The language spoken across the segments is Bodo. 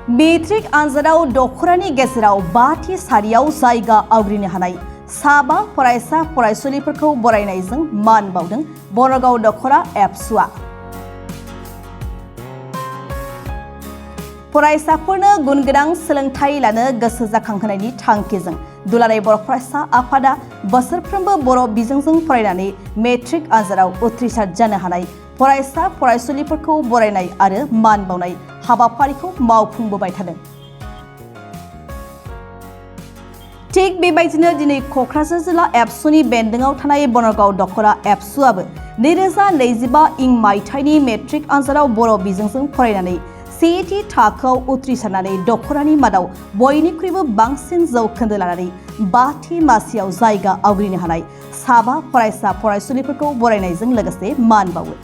मेट्रिक आनजादाव दखरानि गेजेराव 5थि सारियाव जायगा आवग्रिनो हानाय साबा फरायसा फरायसुलिफोरखौ बरायनायजों मान बावदों बनरगाव दखरा एबसुआ। फरायसाफोरनो गुनगोनां सोलोंथाइ लानो गोसो जाखांहोनायनि थांखिजों दुलाराय बर' फरायसा आफादा बोसोरफ्रोमबो बर' बिजोंजों फरायनानै मेट्रिक आनजादाव उथ्रिसार जानो हानाय फरायसा फरायसुलिफोरखौ बरायनाय आरो मान बावनाय हाबाफारिखौ मावफुंबोबाय थादों। थिग बेबायदिनो दिनै क'क्राझार जिल्ला एबसुनि बेन्दोङाव थानाय बनरगाव दखरा एबसुआबो 2025 इं मायथाइनि मेट्रिक आनजादाव बर' बिजोंजों फरायनानै सेथि थाखोआव उथ्रिसारनानै दखरानि मादाव बयनिख्रुइबो बांसिन जौखोन्दो लानानै 5थि मासियाव जायगा आवग्रिनो हानाय साबा फरायसा फरायसुलिफोरखौ बरायनायजों लोगोसे मान बावो।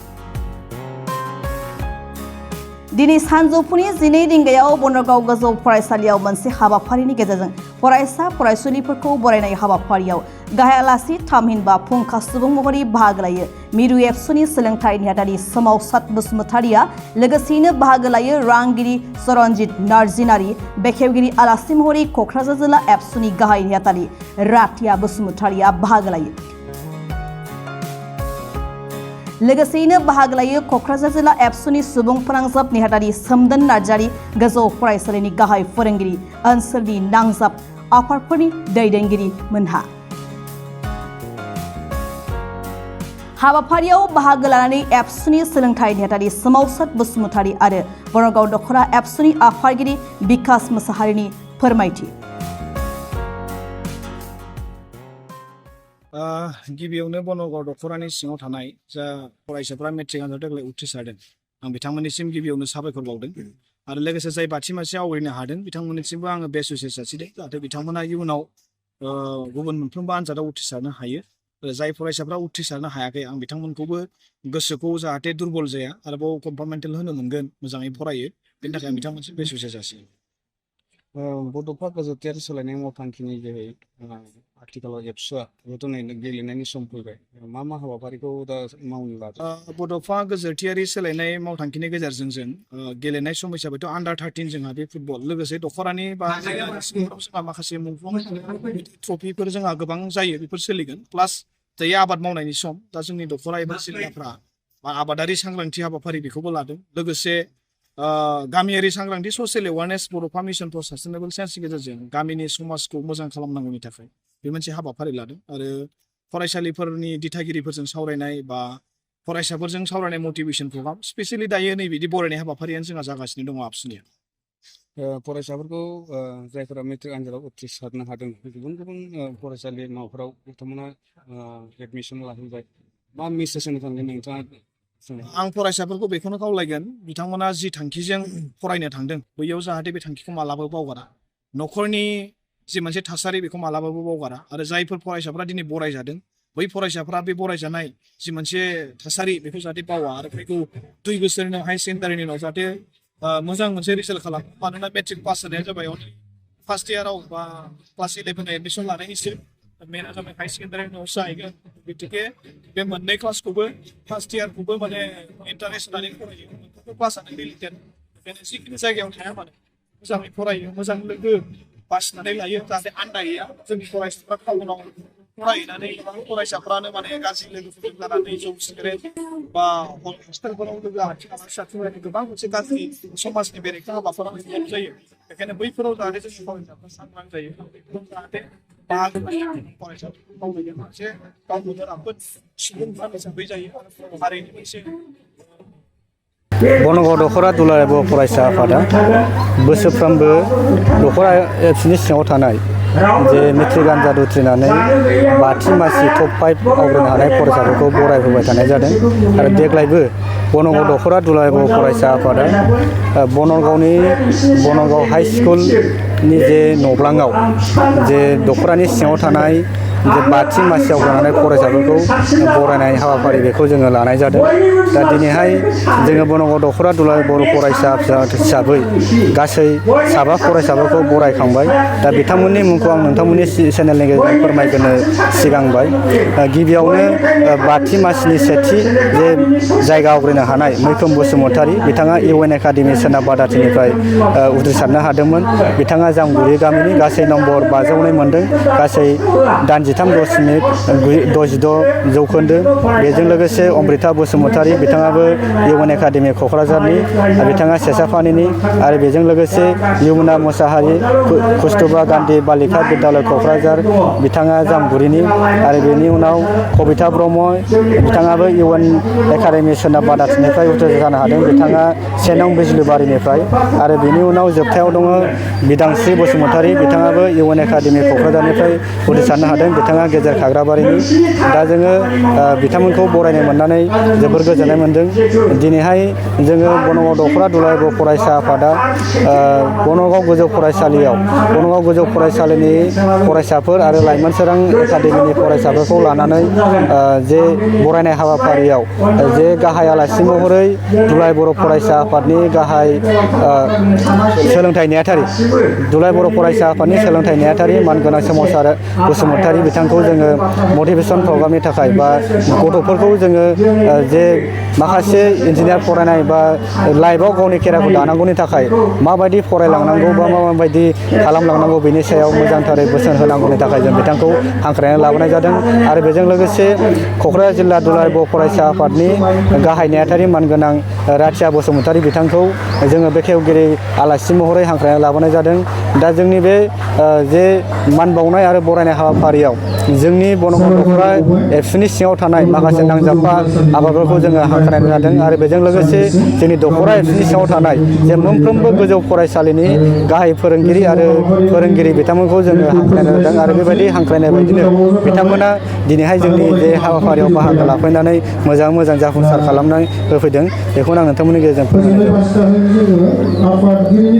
दिनै सानजौफुनि 12 रिंगायाव बनरगाव गोजौ फरायसालियाव मोनसे हाबाफारिनि गेजेरजों फरायसा फरायसुलिफोरखौ बरायनाय हाबाफारियाव गाहाय आलासि थामहिनबा फुंखा सुबुं महरै बाहागो लायो मिरु एबसुनि सोलोंथाइ नेहाथारि सोमावसार बसुमतारिया लोगोसेयैनो बाहागो लायो रांगिरि सरनजित नार्जिनारि बेखेवगिरि आलासि महरै क'क्राझार जिल्ला एबसुनि गाहाय नेहाथारि राथिया बसुमतारिया बाहागो लायो। लोगोसेयैनो बाहागो लायो क'क्राझार जिल्ला एबसुनि सुबुं फोनांजाब नेहाथारि सोमदोन नार्जारि गोजौ फरायसालिनि गाहाय फोरोंगिरि ओनसोलनि नांजाब आफादफोरनि दैदेनगिरि मोनहा। हाबाफारियाव बाहागो लानानै एबसुनि सोलोंथाइ नेहाथारि सोमावसार बसुमतारि आरो बनरगाव दखरा एबसुनि आफादगिरि बिकास मोसाहारिनि फोरमायथि। गिबियावनो बनरगाव दखरानि सिङाव थानाय जा फरायसाफ्रा मेट्रिक आनजादाव देग्लाय उथ्रिसारदों आं बिथांमोननिसिम गिबियावनो साबायखर बावदों आरो लोगोसे जाय 5थि मासि आवग्रिनो हादों बिथांमोननिसिमबो आङो बेस्ट उइसेस जासिदों जाहाथे बिथांमोना इयुनाव गुबुन मोनफ्रोमबो आनजादाव उथ्रिसारनो हायो। जाय फरायसाफ्रा उथ्रिसारनो हायाखै आं बिथांमोनखौबो गोसोखौ जाहाथे दुरबल जाया आरोबाव कम्पार्टमेन्टेल होनो मोनगोन मोजाङै फरायो बेनि थाखाय आं बिथांमोनसिम बेस्ट उइसेस जासियो। बड'फा गोजौथियारि सोलायनाय मावथांखिनि जोहै आथिखालाव एबसुआ दिनै गेलेनायनि सम फैबाय मा मा हाबाफारिखौ दा मावनो लादों? बड'फा गोजौथियारि सोलायनाय मावथांखिनि गेजेरजों जों गेलेनाय सम हिसाबैथ' आन्डार 13 जोंहा बे फुटबल लोगोसे दखरानि बा जोंहा माखासे मुंख्लं ट्रफिफोर जोंहा गोबां जायो बेफोर सोलिगोन प्लास दायो आबाद मावनायनि सम दा जोंनि दखरा एबा जिल्लाफ्रा आबादारि सांग्रांथि हाबाफारि बेखौबो लादों लोगोसे गामियारि सांग्रांथि ससियेल एवारनेस बड'फा मिशन फर सास्टेनेबल साइन्सनि गेजेरजों गामिनि समाजखौ मोजां खालामनांगौनि थाखाय बे मोनसे हाबाफारि लादों आरो फरायसालिफोरनि दिथागिरिफोरजों सावरायनाय बा फरायसाफोरजों सावरायनाय मटिभेसन प्रग्राम स्पेसियेलि दायो नैबिदि बरायनाय हाबाफारियानो जोंहा जागासिनो दङ आबसुनिया। फरायसाफोरखौ जायफोरा मेट्रिक आनजादाव उथ्रिसारनो हादों गुबुन गुबुन फरायसालि माबाफोराव बिथांमोना एडमिसन लाहैबाय मा मेसेज होनो सानगोन नोंथाङा? आं फरायसाफोरखौ बेखौनो खावलायगोन बिथांमोना जि थांखिजों फरायनो थांदों बैयाव जाहाथे बे थांखिखौ मालाबाबो बावगारा न'खरनि जि मोनसे थासारि बेखौ मालाबाबो बावगारा आरो जायफोर फरायसाफ्रा दिनै बरायजादों बै फरायसाफ्रा बे बरायजानाय जि मोनसे थासारि बेखौ जाहाथे बावा आरो बेखौ 2 बोसोरनि उनाव हायार सेकेन्डारिनि उनाव जाहाथे मोजां मोनसे रिजाल्ट खालामो मानोना मेट्रिक पास जानाया जाबाय फार्स्ट इयाराव बा क्लास 11 एडमिसन लानायनिसो मेना जाबाय हायार सेकेन्डारिनि उनाव जाहैगोन गतिके बे मोननै क्लासखौबो फार्स्ट इयारखौबो माने इन्टारेस्ट होनानै फरायो क्लासआनो रिलेटेड बेखायनो जिखिनि जायगायाव थाया मानो मोजाङै फरायो मोजां लोगो बासिनानै लायो जाहाथे आन्दायैया जोंनि फरायसाफ्रा टाउनाव फरायनानै गोबां फरायसाफ्रानो माने गाज्रि लोगोफोरजों जानानै जौ सिगारेट बा हस्टेलफोराव लोगो आथिखालाव गोबां मोनसे गाज्रि समाजनि बेरेखा हाबाफोराव इनभल्भ जायो बेखायनो बैफोराव जाहाथे जोंनि फरायसाफ्रा सांग्रां जायो जाहाथे बाहागो लायो फरायसाफोरखौ मावनाया मोनसे गावनो राफोद सुबुं हिसाबै जायो आरो हारिनि मोनसे बनरगाव दखरा दुलाराय बर' फरायसा आफादा बोसोरफ्रोमबो दखरा एबसुनि सिङाव थानाय जे मेट्रिक आनजाद उथ्रिनानै 5थि मासि टप 5 आवग्रिनो हानाय फरायसाफोरखौ बरायहोबाय थानाय जादों आरो देग्लायबो बनरगाव दखरा दुलाराय बर' फरायसा आफादा बनरगाव हाइ स्कुलनि जे नब्लाङाव जे दखरानि सिङाव थानाय जे बाथि मासि आवग्रिनानै फरायसाफोरखौ बरायनाय हाबाफारि बेखौ जोङो लानाय जादों। दा दिनैहाय जोङो बनगाव दख'रा दुलाराय बर' फरायसा हिसाबै गासै 7 फरायसाफोरखौ बरायखांबाय। दा बिथांमोननि मुंखौ आं नोंथांमोननि चेनेलनि गेजेरजों फोरमायग्रोनो सिगांबाय। गिबियावनो बाथि मासिनि सेथि जे जायगा आवग्रिनो हानाय मैखोम बसुमतारी, बिथाङा UN एकाडेमि सोनाब बादाथिनिफ्राय उथ्रिसारनो हादोंमोन। बिथाङा जामगुरि गामिनि गासै नम्बर 502 मोनदों, गासै 83.62 जौखोन्दो। बेजों लोगोसे अमृता बसुमतारी, बिथाङाबो UN एकाडेमि क'क्राझारनि, बिथाङा सेसाफानिनि। आरो बेजों लोगोसे यमुना मुसाहारि, कस्तुरबा गान्धी बालिका बिद्यालय क'क्राझार, बिथाङा जामगुरिनि। आरो बेनि उनाव कबिता ब्रह्म, बिथाङाबो UN एकाडेमि सोनाब बादाथिनिफ्राय उथ्रिसार जानो हादों, बिथाङा 1 नं बिजलिबारिनिफ्राय। आरो बेनि उनाव जोबथायाव दङ बिदांस्रि बसुमतारी, बिथाङाबो UN एकाडेमि क'क्राझारनिफ्राय उथ्रिसारनो हादों, बिथाङा गेजेर खाग्राबारिनि। दा जोङो बिथांमोनखौ बरायनो मोननानै जोबोर गोजोननाय मोनदों। दिनैहाय जोङो बनगाव दख'रा दुलाराय बर' फरायसा आफादा बनगाव गोजौ फरायसालिनि फरायसाफोर आरो लाइमोन सोरां एकाडेमिनि फरायसाफोरखौ लानानै जे बरायनाय हाबाफारियाव जे गाहाय आलासि महरै दुलाराय बर' फरायसा आफादनि गाहाय सोलोंथाइ नेहाथारि, दुलाराय बर' फरायसा आफादनि सोलोंथाइ नेहाथारि मानगोनां सोमावसार बसुमतारी, बिथांखौ जोङो मटिभेसन प्रग्रामनि थाखाय बा गथ'फोरखौ जोङो जे माखासे इन्जिनियार फरायनाय बा लाइफआव गावनि केरियारखौ दानांगौनि थाखाय माबायदि फरायलांनांगौ बा माबायदि खालामलांनांगौ बेनि सायाव मोजांथारै बोसोन होनांगौनि थाखाय जों बिथांखौ हांख्रायनानै लाबोनाय जादों। आरो बेजों लोगोसे क'क्राझार जिल्ला दुलाराय बर' फरायसा आफादनि गाहाय नेहाथारि मानगोनां राथिया बसुमतारी, बिथांखौ जोङो बेखेवगिरि आलासि महरै हांख्रायनानै लाबोनाय जादों। दा जोंनि बे जे मान बावनाय आरो बरायनाय हाबाफारियाव जोंनि बनगाव दख'रा एबसुनि सिङाव थानाय माखासे नांजाबफा आफादफोरखौ जोङो हांख्रायनाय जादों। आरो बेजों लोगोसे जोंनि दख'रा एबसुनि सिङाव थानाय जे मोनफ्रोमबो गोजौ फरायसालिनि गाहाय फोरोंगिरि आरो फोरोंगिरि बिथांमोनखौ जोङो हांख्रायनाय जादों। आरो बेबायदि हांख्रायनाय बायदिनो बिथांमोना दिनैहाय जोंनि जे हाबाफारियाव बाहागो लाफैनानै मोजां जाफुंसार खालामनानै होफैदों। बेखौनो आं नोंथांमोननि गेजेरजों फोरमायनाय जाबाय।